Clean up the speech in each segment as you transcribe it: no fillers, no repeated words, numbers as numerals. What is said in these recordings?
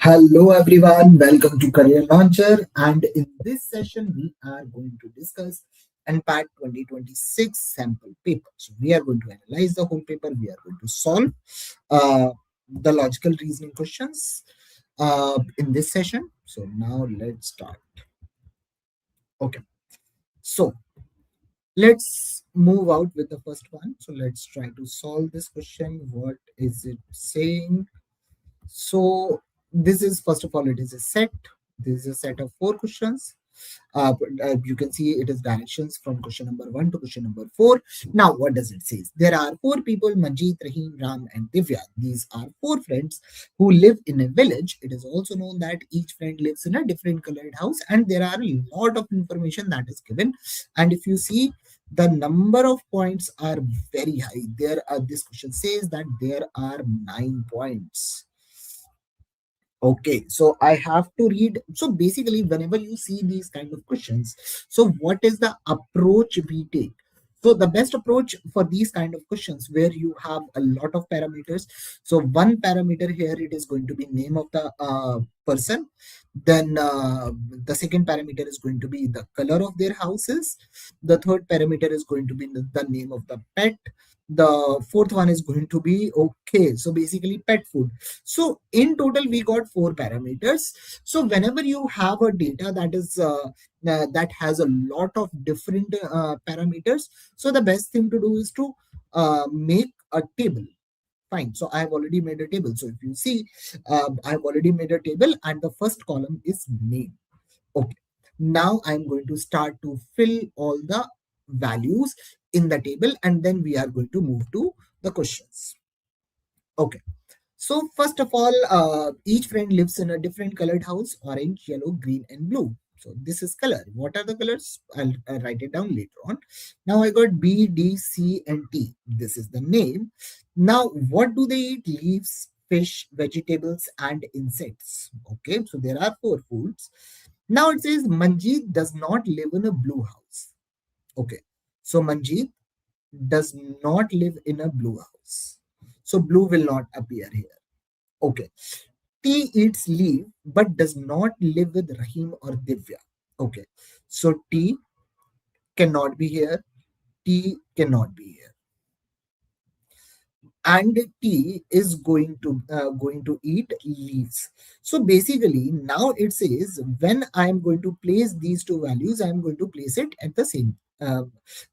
Hello everyone, welcome to Career Launcher, and in this session we are going to discuss NPAT 2026 sample paper. So we are going to analyze the whole paper, we are going to solve uh, the logical reasoning questions in this session. So now let's start. Okay, so let's move out with the first one. So let's try to solve this question. What is it saying? So this is, first of all, it is a set. This is a set of four questions. You can see it is directions from question number 1 to question number 4. Now, what does it say? There are four people, Manjeet, Rahim, Ram, and Divya. These are four friends who live in a village. It is also known that each friend lives in a different colored house, and there are a lot of information that is given. And if you see, the number of points are very high. This question says that there are 9 points. Okay, so I have to read. So basically, whenever you see these kind of questions, so what is the approach we take? So the best approach for these kind of questions where you have a lot of parameters. So one parameter here, it is going to be name of the person. Then the second parameter is going to be the color of their houses. The third parameter is going to be the name of the pet. The fourth one is going to be, okay, so basically pet food. So in total we got four parameters. So whenever you have a data that has a lot of different parameters, so the best thing to do is to make a table. Fine, so I have already made a table. So if you see, I have already made a table, and the first column is name. Okay, now I'm going to start to fill all the values in the table, and then we are going to move to the questions. Okay, so first of all, each friend lives in a different colored house: orange, yellow, green, and blue. So this is color. What are the colors? I'll write it down later on. Now I got B, D, C, and T. This is the name. Now what do they eat? Leaves, fish, vegetables, and insects. Okay, so there are four foods. Now it says Manjeet does not live in a blue house. Okay, so Manjeet does not live in a blue house. So blue will not appear here. Okay. T eats leaf but does not live with Rahim or Divya. Okay. So T cannot be here. T cannot be here. And T is going to eat leaves. So basically, now it says when I am going to place these two values, I am going to place it at the same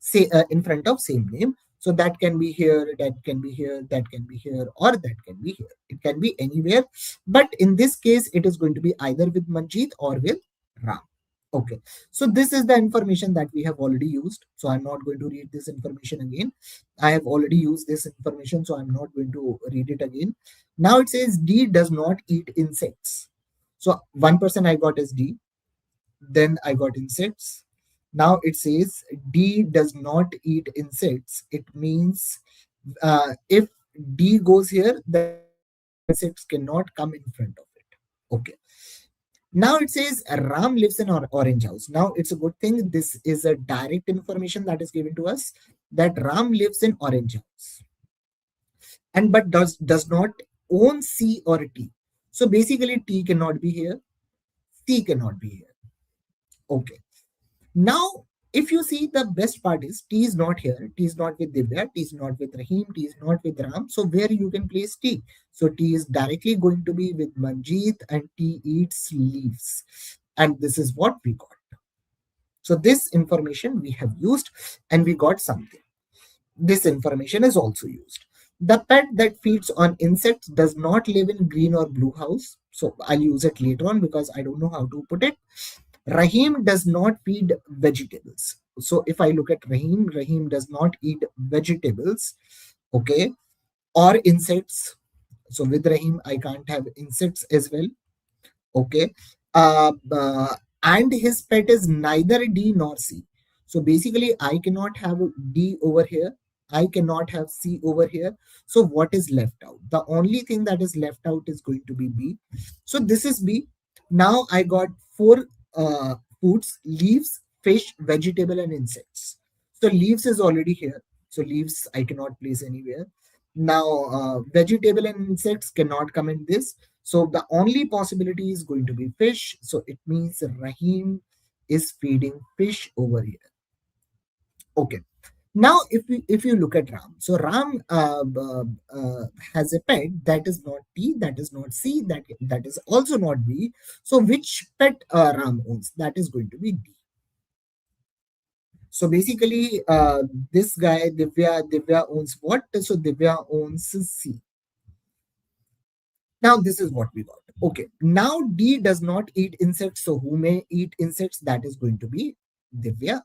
say in front of same name. So that can be here, that can be here, that can be here, or that can be here. It can be anywhere, but in this case, it is going to be either with Manjeet or with Ram. Okay, so this is the information that we have already used. So I'm not going to read this information again. I have already used this information, so I'm not going to read it again. Now it says D does not eat insects. So one person I got is D. Then I got insects. Now it says D does not eat insects. It means if D goes here, then insects cannot come in front of it. Okay. Now it says Ram lives in orange house. Now it's a good thing. This is a direct information that is given to us that Ram lives in orange house, and but does not own C or T. So basically, T cannot be here. C cannot be here. Okay. Now, if you see, the best part is T is not here. T is not with Divya. T is not with Rahim. T is not with Ram. So where you can place T? So T is directly going to be with Manjeet, and T eats leaves. And this is what we got. So this information we have used, and we got something. This information is also used. The pet that feeds on insects does not live in green or blue house. So I'll use it later on because I don't know how to put it. Rahim does not feed vegetables. So if I look at Rahim, Rahim does not eat vegetables, okay, or insects. So with Rahim, I can't have insects as well, okay. And his pet is neither D nor C. So basically, I cannot have D over here. I cannot have C over here. So what is left out? The only thing that is left out is going to be B. So this is B. Now I got four foods: leaves, fish, vegetable, and insects. So leaves is already here. So leaves I cannot place anywhere. Now vegetable and insects cannot come in this. So the only possibility is going to be fish. So it means Rahim is feeding fish over here. Okay. Now, if you look at Ram, so Ram has a pet that is not P, that is not C, that is also not B. So which pet Ram owns? That is going to be D. So basically, this guy Divya owns what? So Divya owns C. Now this is what we got. Okay. Now D does not eat insects. So who may eat insects? That is going to be Divya.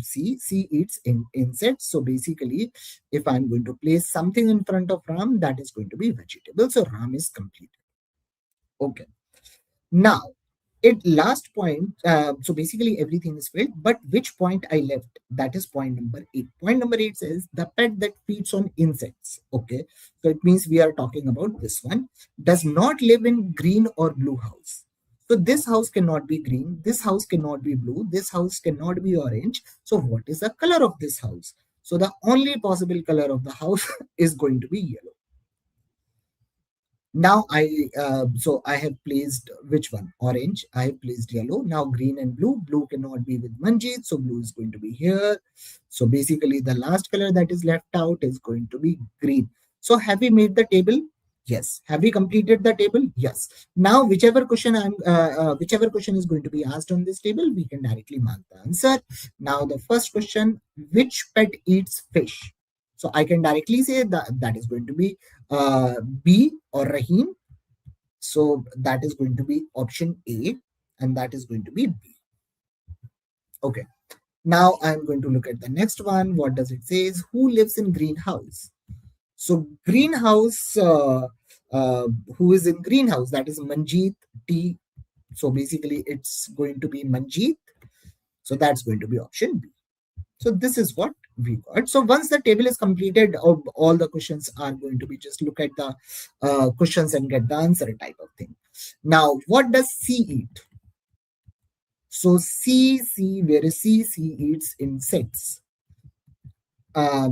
C eats insects. So basically, if I'm going to place something in front of Ram, that is going to be vegetable. So Ram is complete. Okay. Now, it last point, so basically everything is filled, but which point I left? That is point number 8. Point number 8 says the pet that feeds on insects. Okay, so it means we are talking about this one. Does not live in green or blue house. So this house cannot be green, this house cannot be blue, this house cannot be orange. So what is the color of this house? So the only possible color of the house is going to be yellow. Now I have placed which one? Orange. I have placed yellow. Now green and blue. Blue cannot be with Manjeet, so blue is going to be here. So basically the last color that is left out is going to be green. So have we made the table? Yes. Have we completed the table? Yes. Now whichever question is going to be asked on this table, we can directly mark the answer. Now the first question: which pet eats fish? So I can directly say that is going to be B or Rahim. So that is going to be option A, and that is going to be B. Okay. Now I'm going to look at the next one. What does it say? Who lives in greenhouse? So greenhouse, who is in greenhouse? That is Manjeet T. So basically it's going to be Manjeet. So that's going to be option B. So this is what we got. So once the table is completed, all the questions are going to be just look at the questions and get the answer type of thing. Now, what does C eat? So where is C? C eats insects.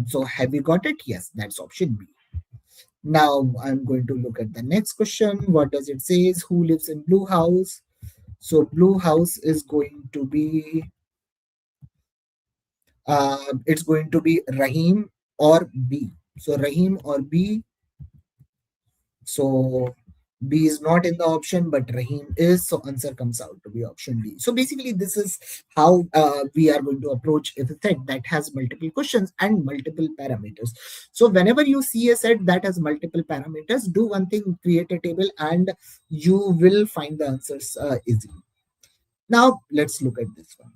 So have you got it? Yes, that's option B. Now I'm going to look at the next question. What does it say? Who lives in blue house? So blue house is going to be it's going to be Rahim or B. So Rahim or B. So B is not in the option, but Rahim is. So answer comes out to be option D. So basically, this is how we are going to approach a set that has multiple questions and multiple parameters. So whenever you see a set that has multiple parameters, do one thing: create a table, and you will find the answers easily. Now let's look at this one.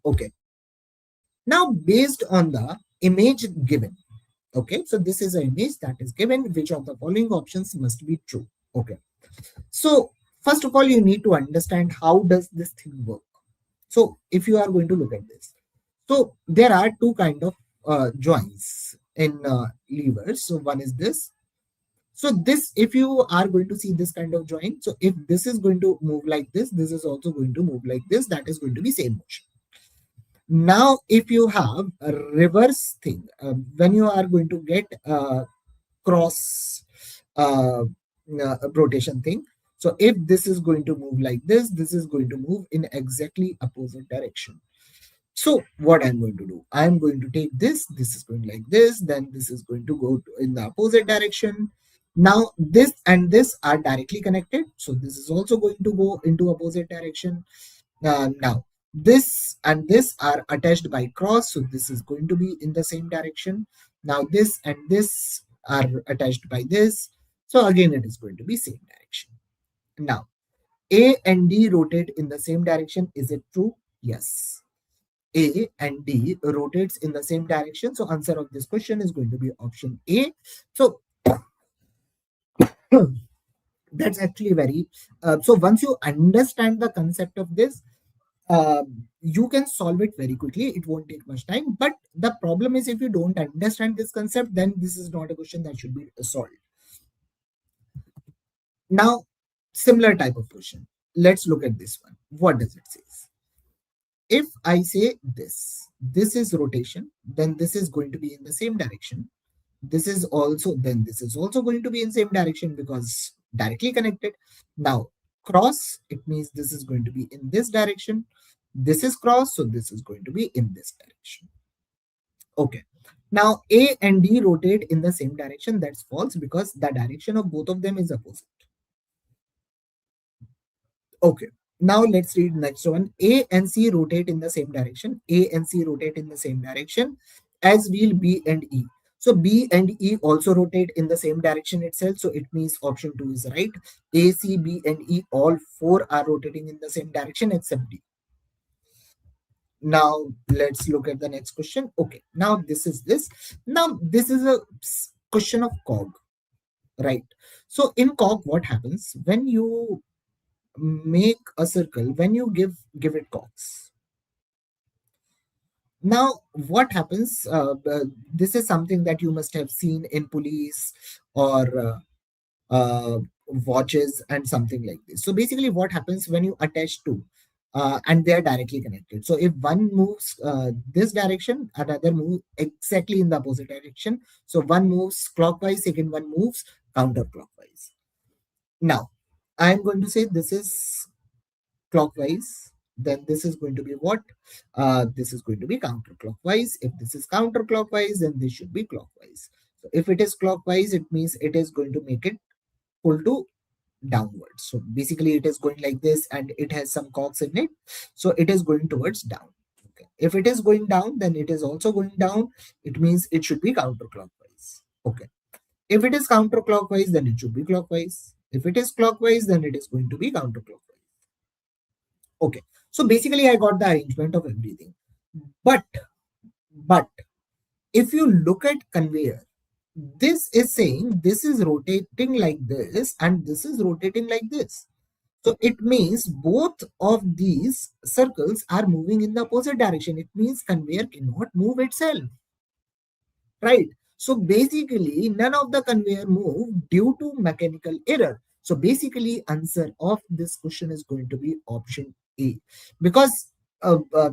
Okay. Now, based on the image given, okay, so this is an image that is given. Which of the following options must be true? Okay. So first of all, you need to understand how does this thing work. So if you are going to look at this, so there are two kind of joints in levers. So one is this. So this, if you are going to see this kind of joint, so if this is going to move like this is also going to move like this. That is going to be same motion. Now, if you have a reverse thing, when you are going to get a cross rotation thing, so if this is going to move like this is going to move in exactly opposite direction. So what I'm going to do, I'm going to take this is going like this, then this is going to go in the opposite direction. Now this and this are directly connected, so this is also going to go into opposite direction. Now this and this are attached by cross, so this is going to be in the same direction. Now this and this are attached by this, so again it is going to be same direction. Now A and D rotate in the same direction. Is it true? Yes. A and D rotates in the same direction. So answer of this question is going to be option A. So that's actually very so once you understand the concept of this, you can solve it very quickly. It won't take much time. But the problem is, if you don't understand this concept, then this is not a question that should be solved. Now, similar type of question. Let's look at this one. What does it say? If I say this is rotation, then this is going to be in the same direction. This is also going to be in same direction because directly connected. Now, cross, it means this is going to be in this direction. This is cross, so this is going to be in this direction. Okay. Now, A and D rotate in the same direction. That's false because the direction of both of them is opposite. Okay. Now let's read next one. A and C rotate in the same direction. A and C rotate in the same direction as will B and E. So B and E also rotate in the same direction itself. So it means option 2 is right. A, C, B, and E, all four are rotating in the same direction except D. Now let's look at the next question. Okay. Now this is this. Now this is a question of cog, right? So in cog, what happens when you make a circle, when you give it cogs? Now what happens, this is something that you must have seen in police or watches and something like this. So basically what happens when you attach two and they are directly connected, so if one moves this direction, another move exactly in the opposite direction. So one moves clockwise, second one moves counterclockwise. Now I'm going to say this is clockwise, then this is going to be what? This is going to be counterclockwise. If this is counterclockwise, then this should be clockwise. So if it is clockwise, it means it is going to make it pull to downwards. So basically it is going like this and it has some cogs in it. So it is going towards down. Okay. If it is going down, then it is also going down. It means it should be counterclockwise. Okay. If it is counterclockwise, then it should be clockwise. If it is clockwise, then it is going to be counterclockwise. Okay. So basically I got the arrangement of everything. But if you look at conveyor, this is saying this is rotating like this and this is rotating like this. So it means both of these circles are moving in the opposite direction. It means conveyor cannot move itself, right? So basically none of the conveyor move due to mechanical error. So basically answer of this question is going to be option A, because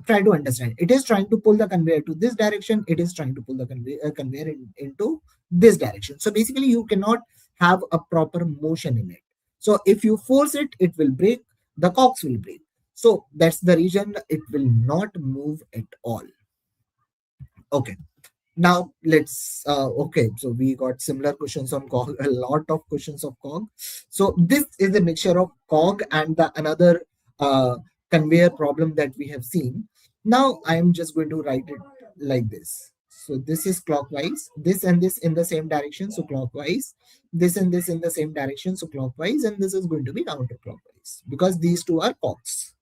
try to understand, it is trying to pull the conveyor to this direction, it is trying to pull the conveyor into this direction. So basically you cannot have a proper motion in it. So if you force it, it will break, the cogs will break. So that's the reason it will not move at all. Okay. Now let's okay, so we got similar questions on cog, a lot of questions of cog. So this is a mixture of cog and the another conveyor problem that we have seen. Now I am just going to write it like this. So this is clockwise, this and this in the same direction, so clockwise, this and this in the same direction, so clockwise, and this is going to be counterclockwise because these two are cogs.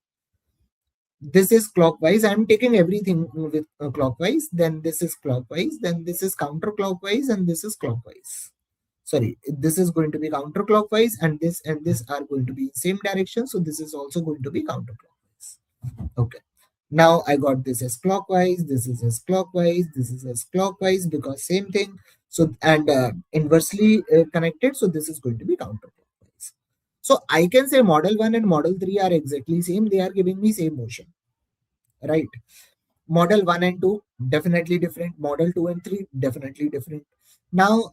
This is clockwise, I'm taking everything with clockwise, then this is clockwise, then this is counterclockwise, and this is clockwise. Sorry, this is going to be counterclockwise, and this are going to be in same direction, so this is also going to be counterclockwise. Okay. Now I got this as clockwise, this is as clockwise, this is as clockwise because same thing. So and inversely connected, so this is going to be counterclockwise. So I can say model 1 and model 3 are exactly same. They are giving me same motion, right? Model 1 and 2 definitely different. Model 2 and 3 definitely different. Now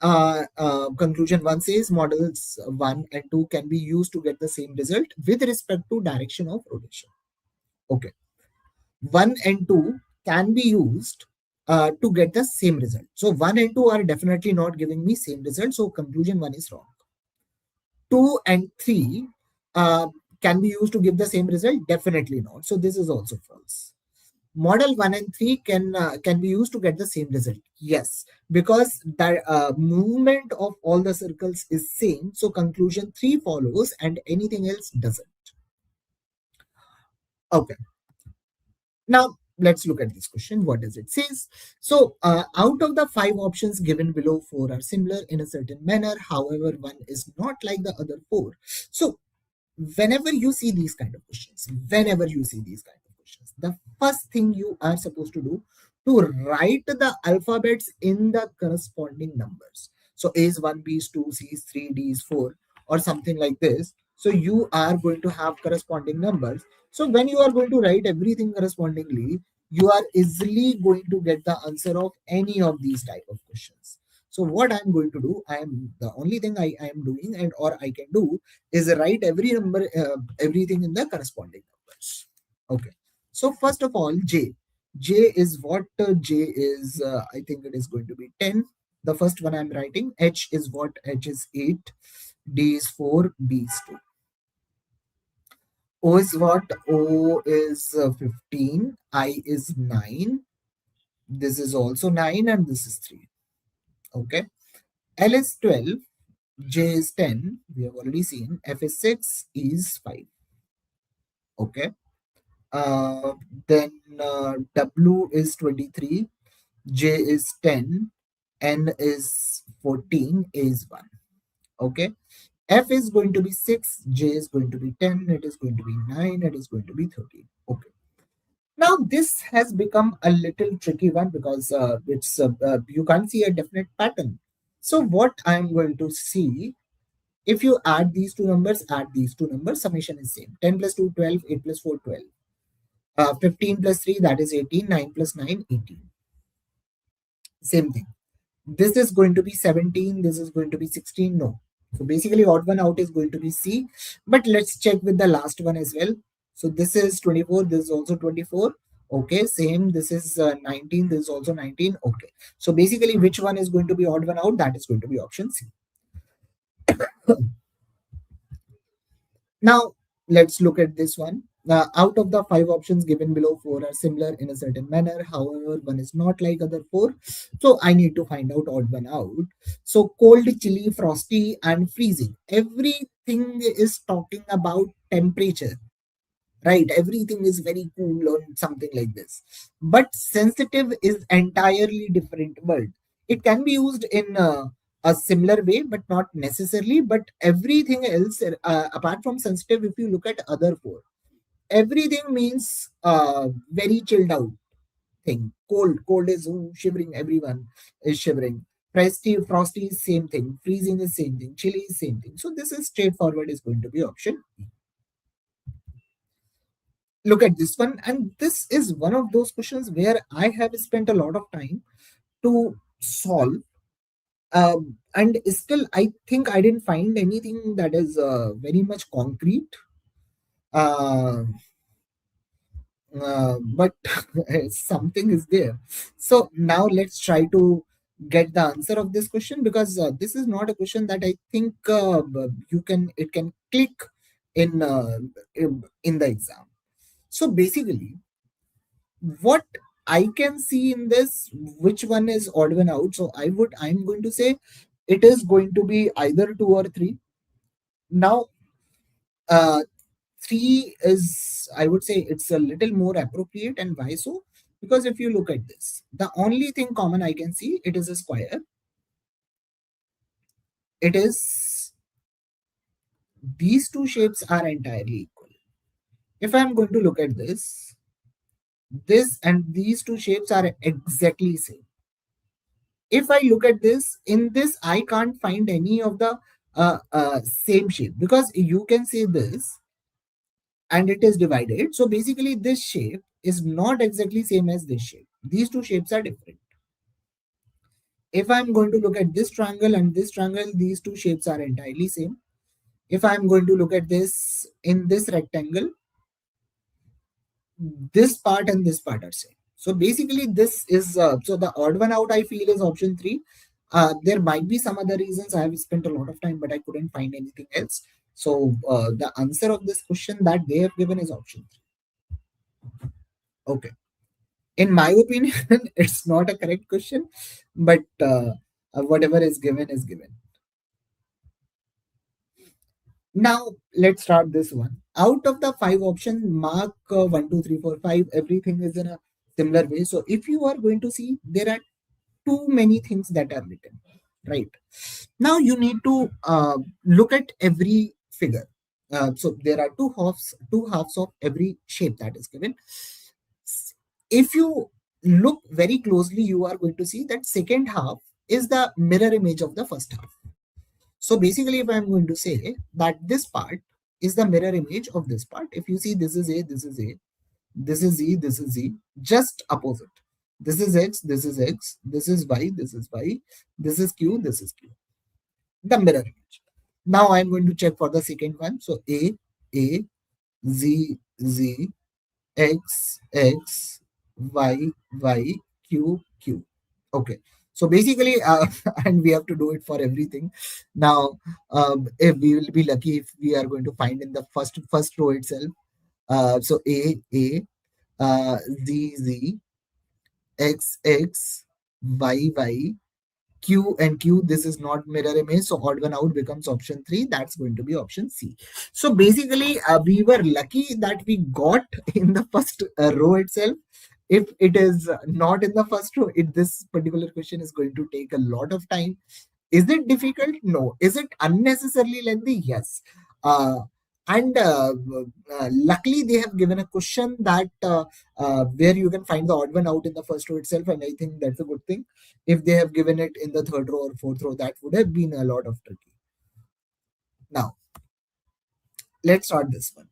conclusion 1 says models 1 and 2 can be used to get the same result with respect to direction of rotation. Okay. 1 and 2 can be used to get the same result. So 1 and 2 are definitely not giving me same result. So conclusion 1 is wrong. 2 and 3 can be used to give the same result? Definitely not. So this is also false. Model 1 and 3 can be used to get the same result. Yes, because the movement of all the circles is same. So conclusion 3 follows and anything else doesn't. Okay. Now let's look at this question. What does it says? So out of the 5 options given below, 4 are similar in a certain manner. However, one is not like the other 4. So whenever you see these kind of questions, the first thing you are supposed to do to write the alphabets in the corresponding numbers. So A is 1, B is 2, C is 3, D is 4, or something like this. So you are going to have corresponding numbers. So when you are going to write everything correspondingly, you are easily going to get the answer of any of these type of questions. So what I'm going to do, I am the only thing I am doing, and or I can do, is write every number, everything in the corresponding numbers. Okay. So first of all, J is what? J is, I think it is going to be 10. The first one I'm writing. H is what? H is 8. D is 4. B is 2. O is what? O is 15. I is 9. This is also 9 and this is 3. Okay. L is 12. J is 10. We have already seen. F is 6. E is 5. Okay. Uh, then W is 23. J is 10. N is 14. A is 1. Okay. F is going to be 6. J is going to be 10. It is going to be 9. It is going to be 13. Okay. Now this has become a little tricky one because you can't see a definite pattern. So what I'm going to see, if you add these two numbers, summation is same. 10 plus 2, 12, 8 plus 4, 12. 15 plus 3, that is 18, 9 plus 9, 18. Same thing. This is going to be 17, this is going to be 16, no. So basically odd one out is going to be C, but let's check with the last one as well. So this is 24, this is also 24. Okay, same, this is 19, this is also 19. Okay, so basically which one is going to be odd one out? That is going to be option C. Now, let's look at this one. Out of the 5 options given below, 4 are similar in a certain manner. However, one is not like other 4. So I need to find out odd one out. So cold, chilly, frosty, and freezing. Everything is talking about temperature, right? Everything is very cool or something like this. But sensitive is entirely different word. It can be used in a similar way, but not necessarily. But everything else, apart from sensitive, if you look at other 4, everything means very chilled out thing. Cold is shivering, everyone is shivering. Frosty is same thing. Freezing is same thing. Chilly is same thing. So this is straightforward, is going to be option. Look at this one, and this is one of those questions where I have spent a lot of time to solve, and still I think I didn't find anything that is very much concrete. Uh, but something is there. So now let's try to get the answer of this question, because this is not a question that I think you can it can click in in the exam. So basically, what I can see in this, which one is odd one out? So I'm going to say it is going to be either 2 or 3. Now, uh, 3 is, I would say, it's a little more appropriate. And why so? Because if you look at this, the only thing common I can see, it is a square. It is, these two shapes are entirely equal. If I'm going to look at this and these two shapes are exactly same. If I look at this, in this, I can't find any of the same shape, because you can say this and it is divided. So basically, this shape is not exactly same as this shape. These two shapes are different. If I'm going to look at this triangle and this triangle, these two shapes are entirely same. If I'm going to look at this in this rectangle, this part and this part are same. So basically, this is so the odd one out I feel is option 3. There might be some other reasons. I have spent a lot of time, but I couldn't find anything else. So the answer of this question that they have given is option 3. Okay. In my opinion, it's not a correct question, but whatever is given is given. Now let's start this one. Out of the 5 options, mark 1, 2, 3, 4, 5. Everything is in a similar way. So if you are going to see, there are too many things that are written, right? Now you need to look at every figure. So there are two halves of every shape that is given. If you look very closely, you are going to see that second half is the mirror image of the first half. So basically, if I'm going to say that this part is the mirror image of this part, if you see, this is A, this is A, this is Z, this is Z, just opposite. This is X, this is X, this is Y, this is Y, this is Q, this is Q. The mirror image. Now I'm going to check for the second one. So A, Z, Z, X, X, Y, Y, Q, Q. Okay. So basically, and we have to do it for everything. Now, if we will be lucky if we are going to find in the first row itself. So A, Z, Z, X, X, Y, Y, Q and Q. This is not mirror image, so odd one out becomes option 3. That's going to be option C. So basically, we were lucky that we got in the first row itself. If it is not in the first row, this particular question is going to take a lot of time. Is it difficult? No. Is it unnecessarily lengthy? Yes. Uh, and luckily, they have given a question that where you can find the odd one out in the first row itself, and I think that's a good thing. If they have given it in the third row or fourth row, that would have been a lot of tricky. Now, let's start this one.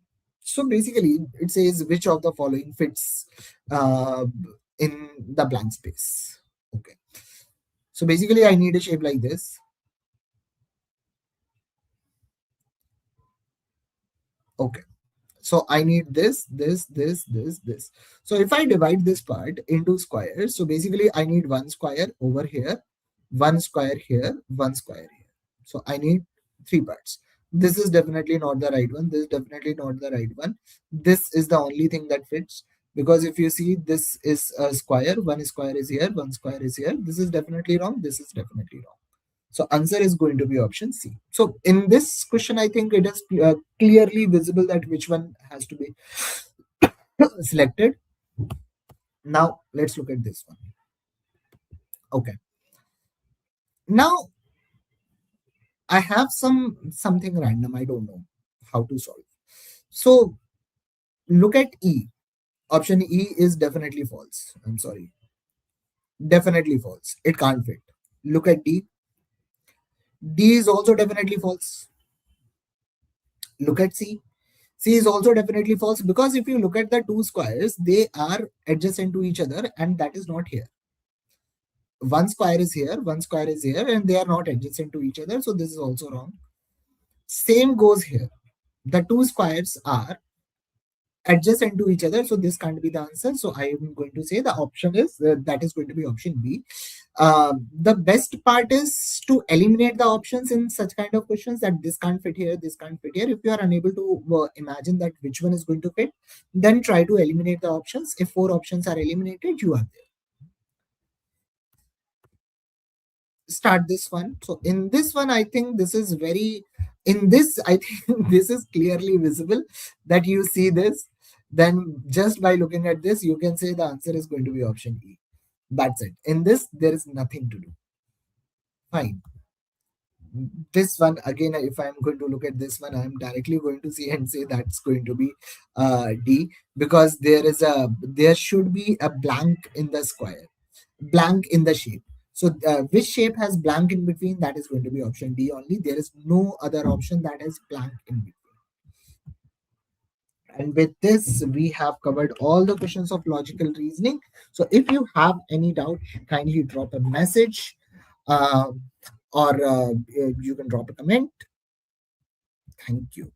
So basically, it says which of the following fits uh, in the blank space. Okay. So basically, I need a shape like this. Okay. So I need this. So if I divide this part into squares, so basically I need one square over here, one square here, one square here. So I need three parts. This is definitely not the right one. This is definitely not the right one. This is the only thing that fits, because if you see, this is a square. One square is here, one square is here. This is definitely wrong. This is definitely wrong. So answer is going to be option C. So in this question, I think it is clearly visible that which one has to be selected. Now let's look at this one. Okay. Now I have something random. I don't know how to solve. So look at E. Option E is definitely false. I'm sorry. Definitely false. It can't fit. Look at D. D is also definitely false. Look at C. C is also definitely false, because if you look at the two squares, they are adjacent to each other, and that is not here. One square is here, one square is here, and they are not adjacent to each other. So this is also wrong. Same goes here. The two squares are adjacent to each other, so this can't be the answer. So I am going to say the option is that is going to be option B. The best part is to eliminate the options in such kind of questions, that this can't fit here, this can't fit here. If you are unable to imagine that which one is going to fit, then try to eliminate the options. If four options are eliminated, you are there. Start this one. So in this one, I think this is very, in this, I think this is clearly visible that you see this. Then just by looking at this, you can say the answer is going to be option E. That's it. In this, there is nothing to do. Fine. This one again, if I'm going to look at this one, I'm directly going to see and say that's going to be D, because there should be a blank in the square, blank in the shape. So which shape has blank in between? That is going to be option D only. There is no other option that has blank in between. And with this, we have covered all the questions of logical reasoning. So if you have any doubt, kindly drop a message, uh, or you can drop a comment. Thank you.